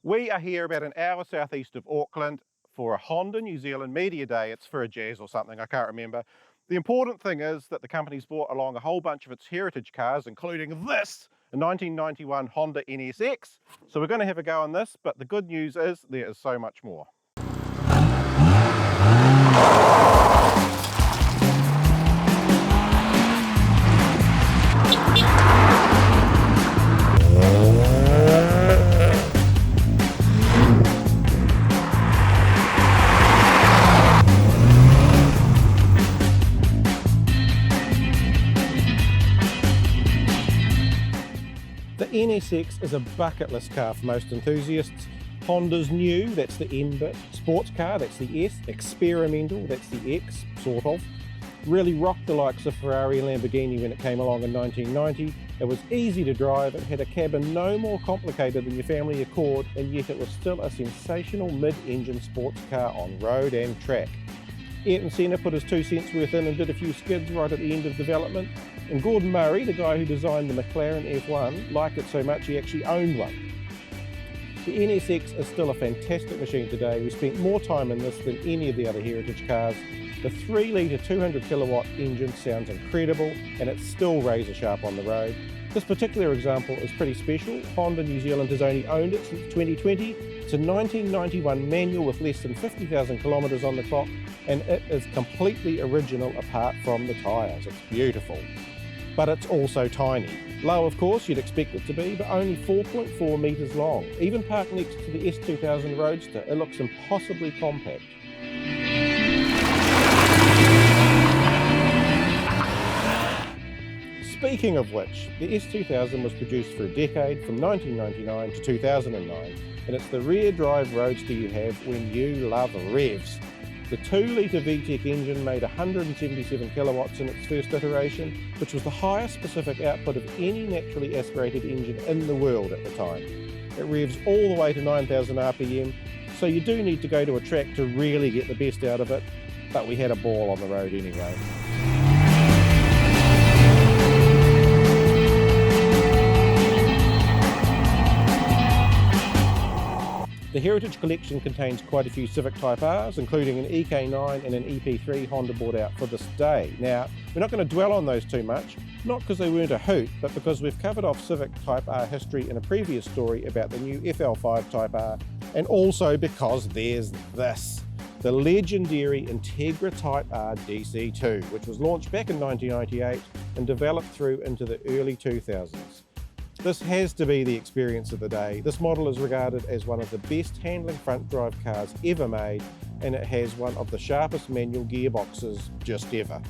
We are here about an hour southeast of Auckland for a Honda New Zealand Media Day. It's for a jazz or something, I can't remember. The important thing is that the company's brought along a whole bunch of its heritage cars, including this, a 1991 Honda NSX. So we're going to have a go on this, but the good news is there is so much more. The NSX is a bucket list car for most enthusiasts. Honda's new, that's the N bit. Sports car, that's the S. Experimental, that's the X, sort of. Really rocked the likes of Ferrari and Lamborghini when it came along in 1990. It was easy to drive, it had a cabin no more complicated than your family Accord, and yet it was still a sensational mid-engine sports car on road and track. Ayrton Senna put his 2 cents worth in and did a few skids right at the end of development. And Gordon Murray, the guy who designed the McLaren F1, liked it so much he actually owned one. The NSX is still a fantastic machine today. We spent more time in this than any of the other heritage cars. The 3-litre 200 kilowatt engine sounds incredible, and it's still razor sharp on the road. This particular example is pretty special. Honda New Zealand has only owned it since 2020. It's a 1991 manual with less than 50,000 kilometres on the clock, and it is completely original apart from the tyres. It's beautiful. But it's also tiny. Low, of course, you'd expect it to be, but only 4.4 metres long. Even parked next to the S2000 Roadster, it looks impossibly compact. Speaking of which, the S2000 was produced for a decade, from 1999 to 2009, and it's the rear drive Roadster you have when you love revs. The 2-litre VTEC engine made 177 kilowatts in its first iteration, which was the highest specific output of any naturally aspirated engine in the world at the time. It revs all the way to 9,000 RPM, so you do need to go to a track to really get the best out of it, but we had a ball on the road anyway. The Heritage Collection contains quite a few Civic Type Rs, including an EK9 and an EP3 Honda brought out for this day. Now, we're not going to dwell on those too much, not because they weren't a hoot, but because we've covered off Civic Type R history in a previous story about the new FL5 Type R, and also because there's this, the legendary Integra Type R DC2, which was launched back in 1998 and developed through into the early 2000s. This has to be the experience of the day. This model is regarded as one of the best handling front drive cars ever made, and it has one of the sharpest manual gearboxes just ever.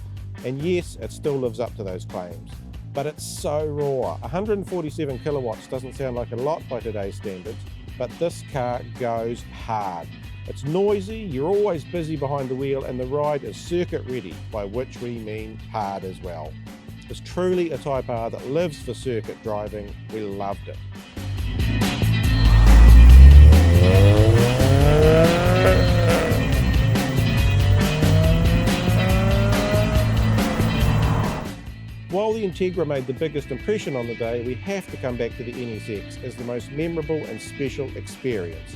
And yes, it still lives up to those claims. But it's so raw. 147 kilowatts doesn't sound like a lot by today's standards, but this car goes hard. It's noisy, you're always busy behind the wheel, and the ride is circuit ready, by which we mean hard as well. It's truly a Type R that lives for circuit driving. We loved it. While the Integra made the biggest impression on the day, we have to come back to the NSX as the most memorable and special experience.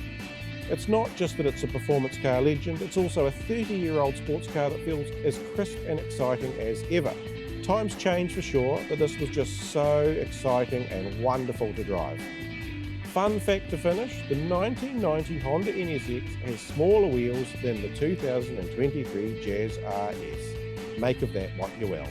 It's not just that it's a performance car legend, it's also a 30-year-old sports car that feels as crisp and exciting as ever. Times change for sure, but this was just so exciting and wonderful to drive. Fun fact to finish, the 1990 Honda NSX has smaller wheels than the 2023 Jazz RS. Make of that what you will.